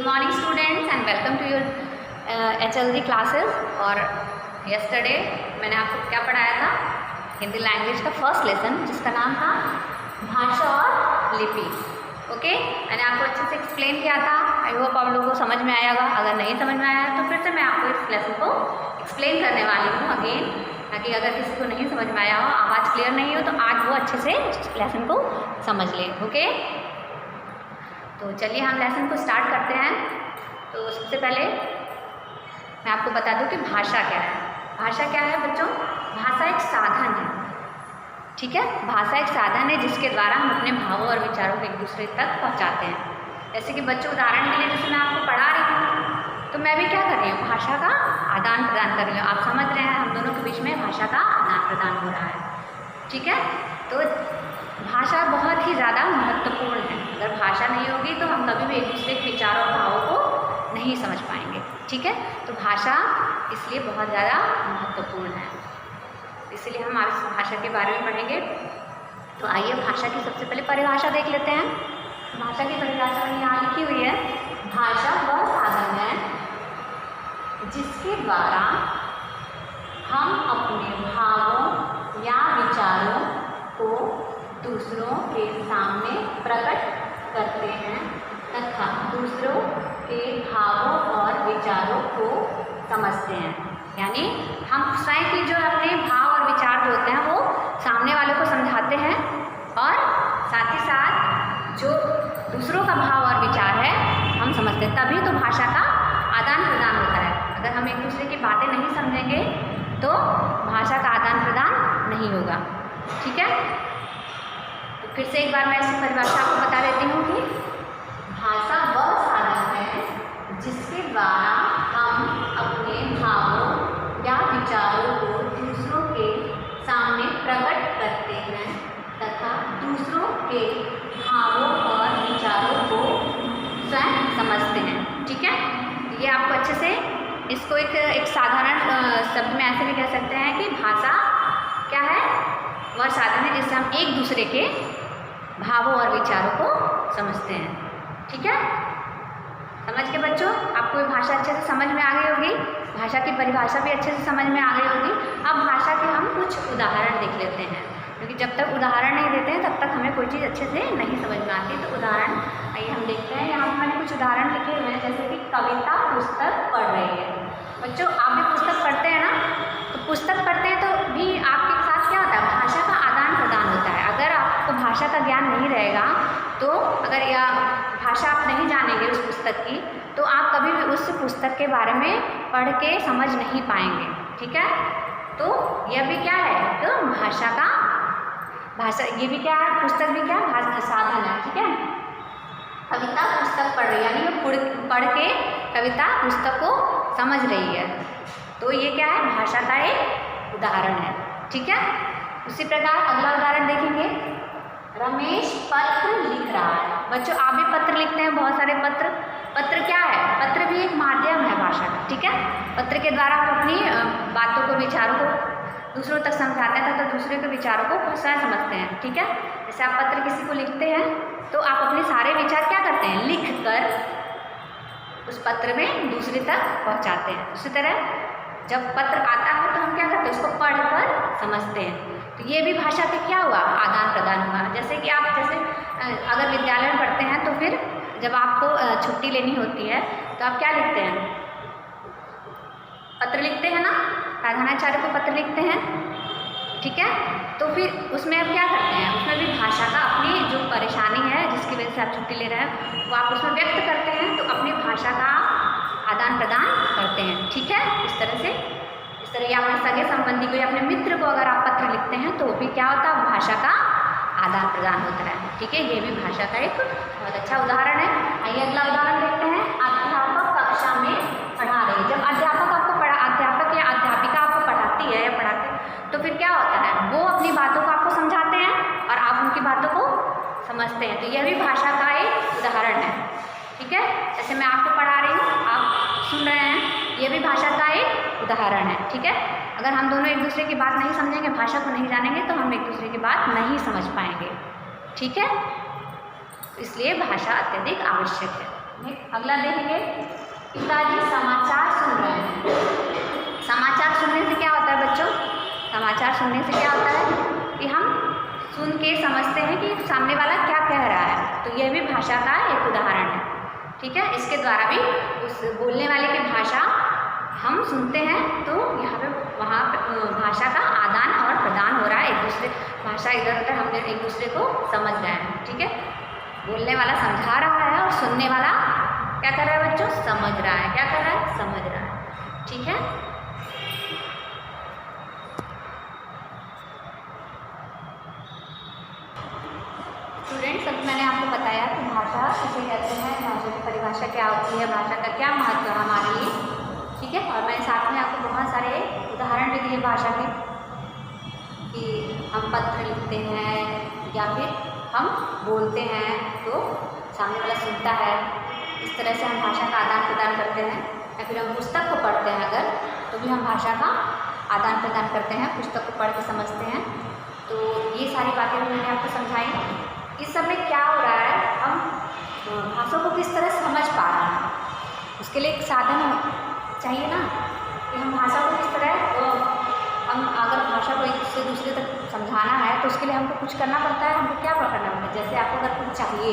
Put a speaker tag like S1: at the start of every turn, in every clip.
S1: Good morning students and welcome to your HLG classes. और yesterday मैंने आपको क्या पढ़ाया था, हिंदी लैंग्वेज का फर्स्ट लेसन जिसका नाम था भाषा और लिपि। ओके, मैंने आपको अच्छे से एक्सप्लेन किया था। आई होप आप लोगों को समझ में आया होगा। अगर नहीं समझ में आया तो फिर से मैं आपको इस लेसन को एक्सप्लेन करने वाली हूँ अगेन, ताकि अगर किसी को नहीं समझ में आया हो, आवाज़ क्लियर नहीं हो, तो आज वो अच्छे से लेसन को समझ ले। ओके, तो चलिए हम लेसन को स्टार्ट करते हैं। तो सबसे पहले मैं आपको बता दूं कि भाषा क्या है। भाषा क्या है बच्चों? भाषा एक साधन है, ठीक है। भाषा एक साधन है जिसके द्वारा हम अपने भावों और विचारों को एक दूसरे तक पहुंचाते हैं। जैसे कि बच्चों, उदाहरण के लिए जैसे मैं आपको पढ़ा रही हूँ, तो मैं भी क्या कर रही हूँ, भाषा का आदान प्रदान कर रही हूँ। आप समझ रहे हैं, हम दोनों के बीच में भाषा का आदान प्रदान हो रहा है, ठीक है। तो भाषा बहुत ही ज़्यादा महत्वपूर्ण है। अगर भाषा नहीं होगी तो हम कभी भी एक दूसरे के विचारों और भावों को नहीं समझ पाएंगे, ठीक है। तो भाषा इसलिए बहुत ज़्यादा महत्वपूर्ण है, इसलिए हम आज भाषा के बारे में पढ़ेंगे। तो आइए भाषा की सबसे पहले परिभाषा देख लेते हैं। भाषा की परिभाषा में यहाँ लिखी हुई है, भाषा वह साधन है जिसके द्वारा हम अपने भावों या विचारों को दूसरों के सामने प्रकट करते हैं तथा दूसरों के भावों और विचारों को समझते हैं। यानी हम स्वयं की जो अपने भाव और विचार जो होते हैं वो सामने वालों को समझाते हैं, और साथ ही साथ जो दूसरों का भाव और विचार है हम समझते हैं। तभी तो भाषा का आदान प्रदान होता है। अगर हम एक दूसरे की बातें नहीं समझेंगे तो भाषा का आदान प्रदान नहीं होगा, ठीक है। तो फिर से एक बार मैं इस परिभाषा आपको बता देती हूँ कि भाषा वह साधन है जिसके द्वारा हम अपने भावों या विचारों को दूसरों के सामने प्रकट करते हैं तथा दूसरों के भावों और विचारों को स्वयं समझते हैं, ठीक है। ये आपको अच्छे से इसको एक साधारण शब्द में ऐसे भी कह सकते हैं कि भाषा क्या है, वह साधन है जिससे हम एक दूसरे के भावों और विचारों को समझते हैं, ठीक है। समझ के बच्चों, आपको ये भाषा अच्छे से समझ में आ गई होगी, भाषा की परिभाषा भी अच्छे से समझ में आ गई होगी। अब भाषा के हम कुछ उदाहरण देख लेते हैं, क्योंकि जब तक उदाहरण नहीं देते हैं तब तक हमें कोई चीज़ अच्छे से नहीं समझ में आती। तो उदाहरण आइए हम देखते हैं। यहाँ पर मैंने कुछ उदाहरण लिखे हुए हैं, जैसे कि कविता पुस्तक पढ़ रही है। बच्चों, आप भी पुस्तक पढ़ते हैं ना, तो पुस्तक पढ़ते हैं तो भी आपके साथ क्या होता है, भाषा का आदान प्रदान होता है। अगर आपको भाषा का ज्ञान नहीं रहेगा, तो अगर यह भाषा आप नहीं जानेंगे उस पुस्तक की, तो आप कभी भी उस पुस्तक के बारे में पढ़ के समझ नहीं पाएंगे, ठीक है। तो यह भी क्या है, तो भाषा ये भी क्या है, पुस्तक भी क्या है, भाषा साधन है, ठीक है। कविता पुस्तक पढ़ रही है, यानी वो पढ़ के कविता पुस्तक को समझ रही है। तो ये क्या है, भाषा का एक उदाहरण है, ठीक है। उसी प्रकार अगला उदाहरण देखेंगे, रमेश पत्र लिख रहा है। बच्चों, आप भी पत्र लिखते हैं, बहुत सारे पत्र क्या है, पत्र भी एक माध्यम है भाषा का, ठीक है। पत्र के द्वारा हम अपनी बातों को, विचारों को दूसरों तक समझाते हैं तथा दूसरे के विचारों को स्वयं समझते हैं, ठीक है। जैसे आप पत्र किसी को लिखते हैं तो आप अपने सारे विचार क्या करते हैं, लिख कर उस पत्र में दूसरे तक पहुंचाते हैं। उसी तरह जब पत्र आता है तो हम क्या करते हैं, उसको पढ़कर समझते हैं। तो ये भी भाषा का क्या हुआ, आदान प्रदान हुआ। जैसे कि आप अगर विद्यालय में पढ़ते हैं तो फिर जब आपको छुट्टी लेनी होती है तो आप क्या लिखते हैं, पत्र लिखते हैं ना, प्रधानाचार्य को पत्र लिखते हैं, ठीक है। तो फिर उसमें आप क्या करते हैं, उसमें भी भाषा का अपनी जो परेशानी है जिसकी वजह से आप छुट्टी ले रहे हैं वो आप उसमें व्यक्त करते हैं, तो अपनी भाषा का आदान प्रदान करते हैं, ठीक है। इस तरह या अपने सगे संबंधी को या अपने मित्र को अगर आप पत्र लिखते हैं तो भी क्या होता है, भाषा का आदान प्रदान होता है, ठीक है। ये भी भाषा का एक बहुत अच्छा उदाहरण है। आइए अगला उदाहरण देखते हैं। अध्यापक कक्षा में पढ़ा रही है। जब अध्यापक या अध्यापिका आपको पढ़ाती है या पढ़ाते हैं तो फिर क्या होता है, वो अपनी बातों को आपको समझाते हैं और आप उनकी बातों को समझते हैं। तो यह भी भाषा का एक उदाहरण है, ठीक है। जैसे मैं आपको पढ़ा रही हूँ, आप सुन रहे हैं, ये भी भाषा का एक उदाहरण है, ठीक है। अगर हम दोनों एक दूसरे की बात नहीं समझेंगे, भाषा को नहीं जानेंगे, तो हम एक दूसरे की बात नहीं समझ पाएंगे, ठीक है। इसलिए भाषा अत्यधिक आवश्यक है। अगला देखेंगे, पिताजी समाचार सुन रहे हैं। समाचार सुनने से क्या होता है बच्चों? समाचार सुनने से क्या होता है कि हम सुन के समझते हैं कि सामने वाला क्या कह रहा है। तो यह भी भाषा का एक उदाहरण है, ठीक है। इसके द्वारा भी उस बोलने वाले की भाषा हम सुनते हैं, तो यहाँ पे वहाँ भाषा का आदान और प्रदान हो रहा है। एक दूसरे भाषा इधर उधर हम एक दूसरे को समझ रहे हैं, ठीक है। बोलने वाला समझा रहा है और सुनने वाला क्या कर रहा है बच्चों? समझ रहा है। क्या कर रहा है? समझ रहा है, ठीक है। स्टूडेंट्स, अभी मैंने आपको बताया कि भाषा किसे कहते हैं, भाषा की परिभाषा क्या होती है, भाषा का क्या महत्व है हमारे लिए, ठीक है। और मैंने साथ में आपको बहुत सारे उदाहरण भी दिए भाषा के, कि हम पत्र लिखते हैं या फिर हम बोलते हैं तो सामने वाला सुनता है। इस तरह से हम भाषा का आदान प्रदान करते हैं। या फिर हम पुस्तक को पढ़ते हैं अगर, तो भी हम भाषा का आदान प्रदान करते हैं, पुस्तक को पढ़ के समझते हैं। तो ये सारी बातें भी मैंने आपको समझाई। इस सब में क्या हो रहा है, हम भाषा को किस तरह समझ पा रहे हैं, उसके लिए एक साधन चाहिए ना, कि हम भाषा को किस तरह, हम अगर भाषा को एक से दूसरे तक समझाना है तो उसके लिए हमको कुछ करना पड़ता है। हमको क्या करना पड़ता है? जैसे आपको अगर कुछ चाहिए,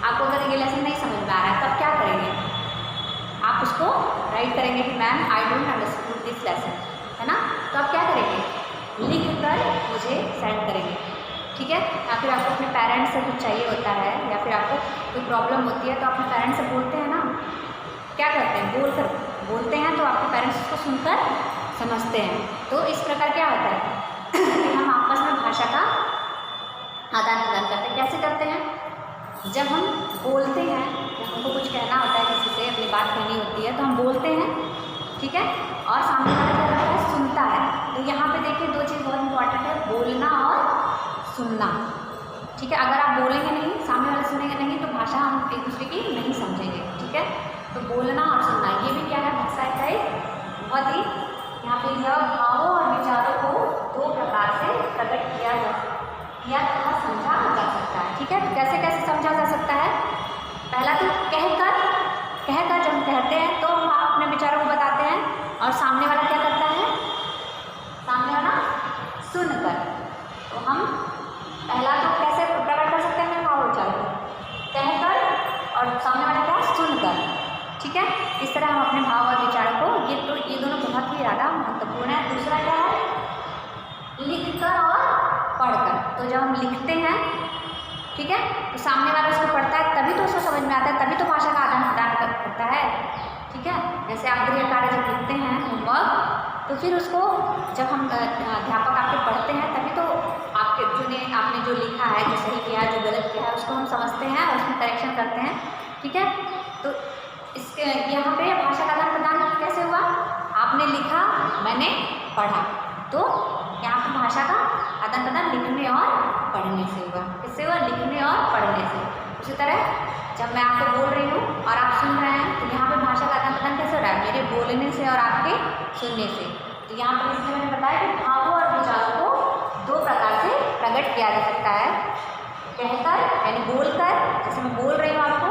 S1: आपको अगर ये लेसन नहीं समझ में आ रहा है, तब क्या करेंगे? आप उसको राइट करेंगे कि ma'am I don't understand this lesson, है ना। तो आप क्या करेंगे? लिख कर मुझे सेंड करेंगे, ठीक है। या फिर आपको अपने पेरेंट्स से कुछ चाहिए होता है, या फिर आपको कोई प्रॉब्लम होती है तो अपने पेरेंट्स से बोलते हैं ना, क्या करते हैं? बोलते हैं तो आपके पेरेंट्स उसको सुनकर समझते हैं। तो इस प्रकार क्या होता है कि हम आपस में भाषा का आदान प्रदान करते हैं। कैसे करते हैं? जब हम बोलते हैं, जब हमको कुछ कहना होता है, किसी से अपनी बात कहनी होती है, तो हम बोलते हैं, ठीक है। और सामने वाला क्या करता है? सुनता है। तो यहाँ पे देखिए दो चीज़ बहुत इंपॉर्टेंट है, बोलना और सुनना, ठीक है। अगर आप बोलेंगे नहीं, सामने वाला सुनेंगे नहीं, तो भाषा हम एक दूसरे की नहीं समझेंगे, ठीक है। तो बोलना और सुनना ये भी क्या है? भाषा का एक बहुत ही, यहाँ पे यह भावों और विचारों को दो प्रकार से प्रकट किया तथा समझा जा सकता है, ठीक है। तो कैसे कैसे समझा जा सकता है? पहला तो कहकर जब हम कहते हैं तो हम अपने विचारों को बताते हैं, और सामने वाला क्या करता है? सामने वाला सुनकर। तो हम पहला तो कैसे प्रकट कर सकते हैं भाव विचारों को? कहकर, और सामने वाला क्या? सुनकर, ठीक है। इस तरह हम अपने भाव और विचारों को, ये दोनों बहुत ही ज़्यादा महत्वपूर्ण है। दूसरा क्या है? लिखकर और पढ़कर। तो जब हम लिखते हैं, ठीक है, तो सामने वाला उसको पढ़ता है, तभी तो उसको समझ में आता है, तभी तो भाषा का आदान प्रदान करता है, ठीक है। जैसे आप गृह कार्य जब लिखते हैं, होमवर्क, तो फिर उसको जब हम अध्यापक आपके पढ़ते हैं, तभी तो आपने जो लिखा है, जो सही किया है, जो गलत किया है, उसको हम समझते हैं और उसमें करेक्शन करते हैं, ठीक है। तो इसके यहाँ पे भाषा का आदान प्रदान कैसे हुआ? आपने लिखा, मैंने पढ़ा, तो यहाँ पर भाषा का आदान प्रदान लिखने और पढ़ने से हुआ। किससे हुआ? लिखने और पढ़ने से। उसी तरह जब मैं आपको बोल रही हूँ और आप सुन रहे हैं, तो यहाँ पर भाषा का आदान प्रदान कैसे हो रहा है? मेरे बोलने से और आपके सुनने से। तो यहाँ पर इसलिए मैंने बताया कि भावों और विचारों को दो प्रकार से प्रकट किया जा सकता है, कहकर यानी बोलकर, जैसे मैं बोल रही हूँ आपको,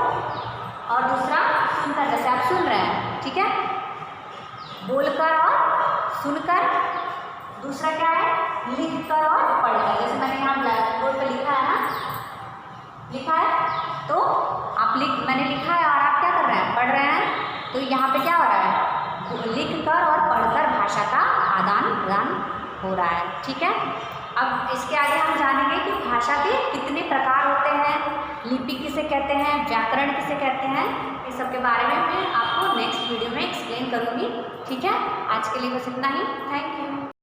S1: और दूसरा सुनकर, जैसे आप सुन रहे हैं, ठीक है। बोलकर और सुनकर। दूसरा क्या है? लिखकर और पढ़कर। जैसे मैंने यहाँ ब्लैक बोर्ड पे लिखा है ना, लिखा है, तो मैंने लिखा है और आप क्या कर रहे हैं? पढ़ रहे हैं। तो यहाँ पे क्या हो रहा है? लिखकर और पढ़कर भाषा का आदान प्रदान हो रहा है, ठीक है। अब इसके आगे हम जानेंगे कि भाषा के कितने प्रकार होते हैं, लिपि किसे कहते हैं, व्याकरण किसे कहते हैं, इस सब के बारे में मैं आपको नेक्स्ट वीडियो में एक्सप्लेन करूँगी, ठीक है। आज के लिए बस इतना ही। Thank you.